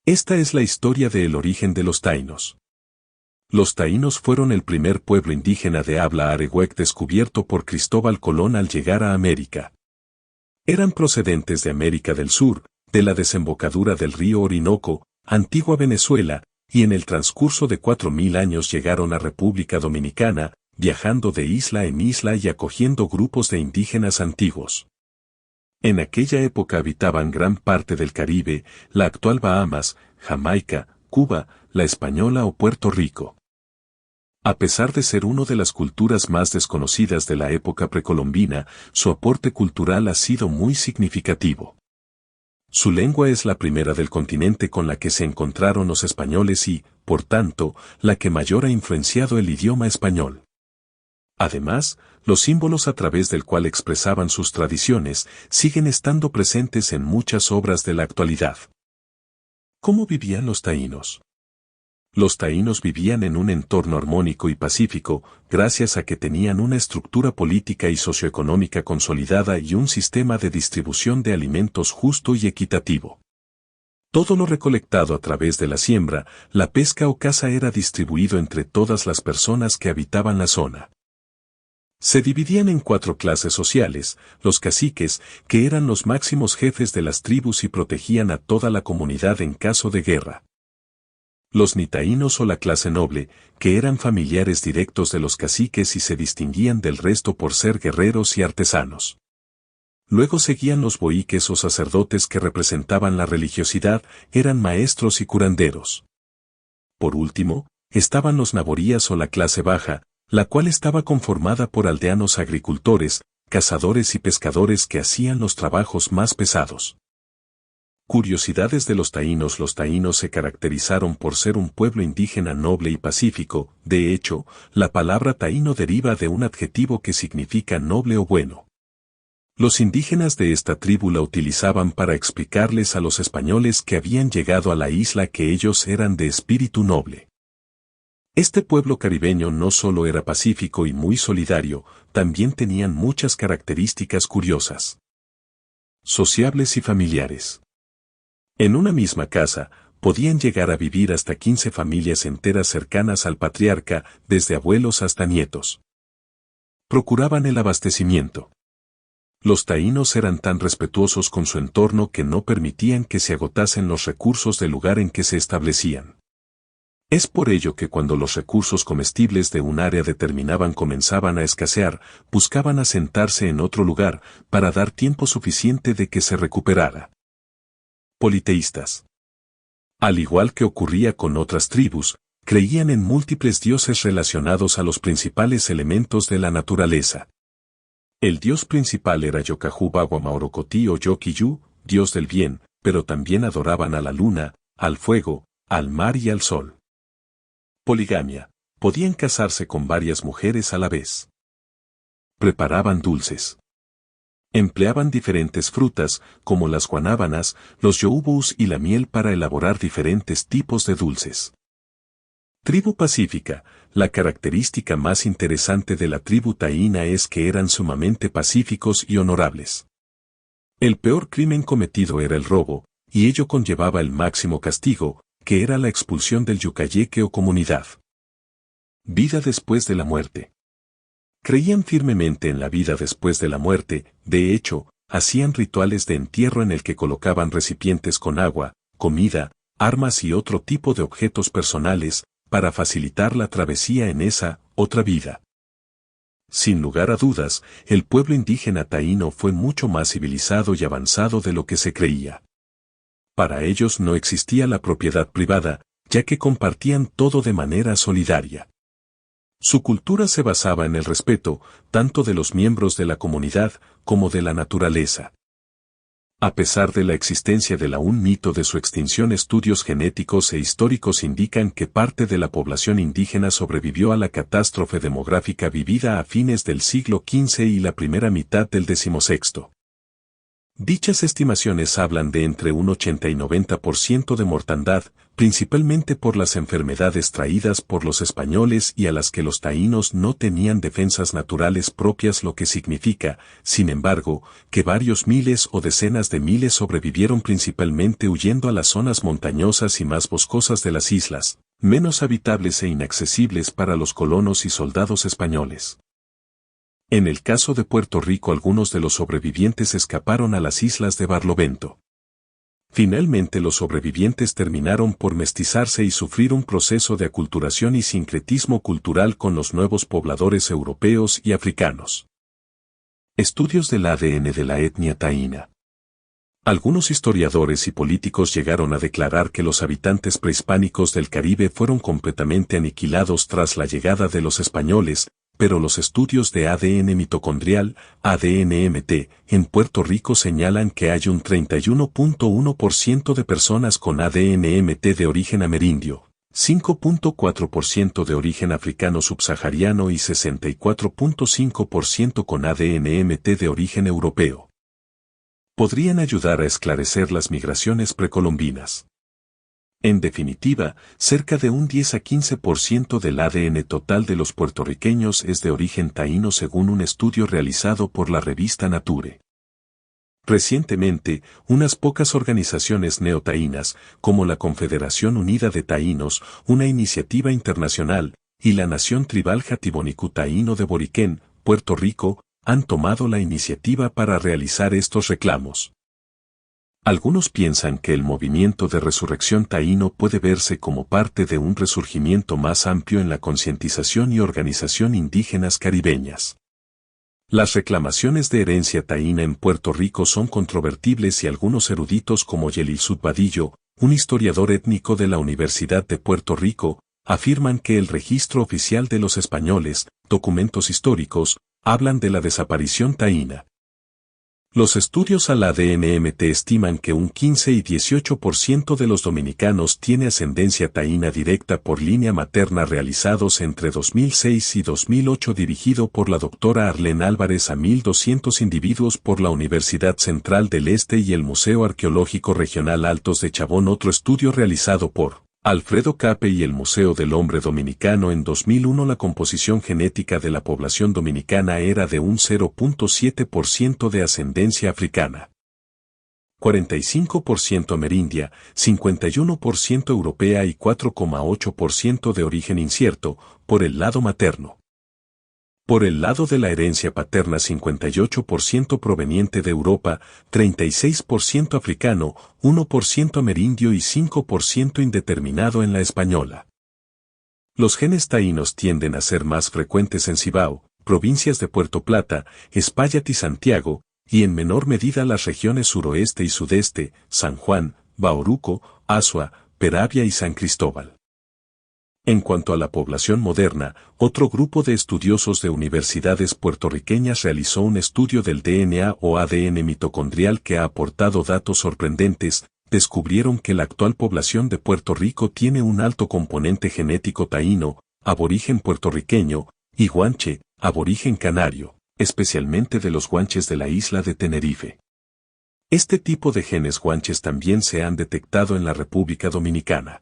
Esta es la historia del origen de los taínos. Los taínos fueron el primer pueblo indígena de habla arawak descubierto por Cristóbal Colón al llegar a América. Eran procedentes de América del Sur, de la desembocadura del río Orinoco, antigua Venezuela, y en el transcurso de 4000 años llegaron a República Dominicana, viajando de isla en isla y acogiendo grupos de indígenas antiguos. En aquella época habitaban gran parte del Caribe, la actual Bahamas, Jamaica, Cuba, la Española o Puerto Rico. A pesar de ser una de las culturas más desconocidas de la época precolombina, su aporte cultural ha sido muy significativo. Su lengua es la primera del continente con la que se encontraron los españoles y, por tanto, la que mayor ha influenciado el idioma español. Además, los símbolos a través del cual expresaban sus tradiciones siguen estando presentes en muchas obras de la actualidad. ¿Cómo vivían los taínos? Los taínos vivían en un entorno armónico y pacífico, gracias a que tenían una estructura política y socioeconómica consolidada y un sistema de distribución de alimentos justo y equitativo. Todo lo recolectado a través de la siembra, la pesca o caza era distribuido entre todas las personas que habitaban la zona. Se dividían en 4 clases sociales: los caciques, que eran los máximos jefes de las tribus y protegían a toda la comunidad en caso de guerra. Los nitaínos o la clase noble, que eran familiares directos de los caciques y se distinguían del resto por ser guerreros y artesanos. Luego seguían los boíques o sacerdotes que representaban la religiosidad, eran maestros y curanderos. Por último, estaban los naborías o la clase baja, la cual estaba conformada por aldeanos agricultores, cazadores y pescadores que hacían los trabajos más pesados. Curiosidades de los taínos. Los taínos se caracterizaron por ser un pueblo indígena noble y pacífico. De hecho, la palabra taíno deriva de un adjetivo que significa noble o bueno. Los indígenas de esta tribu la utilizaban para explicarles a los españoles que habían llegado a la isla que ellos eran de espíritu noble. Este pueblo caribeño no solo era pacífico y muy solidario, también tenían muchas características curiosas. Sociables y familiares. En una misma casa, podían llegar a vivir hasta 15 familias enteras cercanas al patriarca, desde abuelos hasta nietos. Procuraban el abastecimiento. Los taínos eran tan respetuosos con su entorno que no permitían que se agotasen los recursos del lugar en que se establecían. Es por ello que cuando los recursos comestibles de un área determinada comenzaban a escasear, buscaban asentarse en otro lugar para dar tiempo suficiente de que se recuperara. Politeístas. Al igual que ocurría con otras tribus, creían en múltiples dioses relacionados a los principales elementos de la naturaleza. El dios principal era Yocajú Baguamaorocotí o Yoquiyú, dios del bien, pero también adoraban a la luna, al fuego, al mar y al sol. Poligamia. Podían casarse con varias mujeres a la vez. Preparaban dulces. Empleaban diferentes frutas, como las guanábanas, los youbus y la miel para elaborar diferentes tipos de dulces. Tribu pacífica. La característica más interesante de la tribu taína es que eran sumamente pacíficos y honorables. El peor crimen cometido era el robo, y ello conllevaba el máximo castigo, que era la expulsión del yucayeque o comunidad. Vida después de la muerte. Creían firmemente en la vida después de la muerte. De hecho, hacían rituales de entierro en el que colocaban recipientes con agua, comida, armas y otro tipo de objetos personales, para facilitar la travesía en esa otra vida. Sin lugar a dudas, el pueblo indígena taíno fue mucho más civilizado y avanzado de lo que se creía. Para ellos no existía la propiedad privada, ya que compartían todo de manera solidaria. Su cultura se basaba en el respeto, tanto de los miembros de la comunidad como de la naturaleza. A pesar de la existencia de un mito de su extinción, estudios genéticos e históricos indican que parte de la población indígena sobrevivió a la catástrofe demográfica vivida a fines del siglo XV y la primera mitad del XVI. Dichas estimaciones hablan de entre un 80 y 90% de mortandad, principalmente por las enfermedades traídas por los españoles y a las que los taínos no tenían defensas naturales propias, lo que significa, sin embargo, que varios miles o decenas de miles sobrevivieron principalmente huyendo a las zonas montañosas y más boscosas de las islas, menos habitables e inaccesibles para los colonos y soldados españoles. En el caso de Puerto Rico, algunos de los sobrevivientes escaparon a las islas de Barlovento. Finalmente, los sobrevivientes terminaron por mestizarse y sufrir un proceso de aculturación y sincretismo cultural con los nuevos pobladores europeos y africanos. Estudios del ADN de la etnia taína. Algunos historiadores y políticos llegaron a declarar que los habitantes prehispánicos del Caribe fueron completamente aniquilados tras la llegada de los españoles, pero los estudios de ADN mitocondrial, ADN-MT, en Puerto Rico señalan que hay un 31.1% de personas con ADN-MT de origen amerindio, 5.4% de origen africano subsahariano y 64.5% con ADN-MT de origen europeo. Podrían ayudar a esclarecer las migraciones precolombinas. En definitiva, cerca de un 10 a 15% del ADN total de los puertorriqueños es de origen taíno según un estudio realizado por la revista Nature. Recientemente, unas pocas organizaciones neotaínas, como la Confederación Unida de Taínos, una iniciativa internacional, y la Nación Tribal Jatibonicu Taíno de Boriquén, Puerto Rico, han tomado la iniciativa para realizar estos reclamos. Algunos piensan que el movimiento de resurrección taíno puede verse como parte de un resurgimiento más amplio en la concientización y organización indígenas caribeñas. Las reclamaciones de herencia taína en Puerto Rico son controvertibles y algunos eruditos como Yelilsud Vadillo, un historiador étnico de la Universidad de Puerto Rico, afirman que el registro oficial de los españoles, documentos históricos, hablan de la desaparición taína. Los estudios al ADN-MT estiman que un 15 y 18% de los dominicanos tiene ascendencia taína directa por línea materna, realizados entre 2006 y 2008, dirigido por la doctora Arlene Álvarez a 1.200 individuos por la Universidad Central del Este y el Museo Arqueológico Regional Altos de Chabón. Otro estudio realizado por Alfredo Cape y el Museo del Hombre Dominicano en 2001, la composición genética de la población dominicana era de un 0.7% de ascendencia africana, 45% amerindia, 51% europea y 4,8% de origen incierto, por el lado materno. Por el lado de la herencia paterna, 58% proveniente de Europa, 36% africano, 1% amerindio y 5% indeterminado en la española. Los genes taínos tienden a ser más frecuentes en Cibao, provincias de Puerto Plata, Espaillat y Santiago, y en menor medida las regiones suroeste y sudeste, San Juan, Bauruco, Azua, Peravia y San Cristóbal. En cuanto a la población moderna, otro grupo de estudiosos de universidades puertorriqueñas realizó un estudio del DNA o ADN mitocondrial que ha aportado datos sorprendentes. Descubrieron que la actual población de Puerto Rico tiene un alto componente genético taíno, aborigen puertorriqueño, y guanche, aborigen canario, especialmente de los guanches de la isla de Tenerife. Este tipo de genes guanches también se han detectado en la República Dominicana.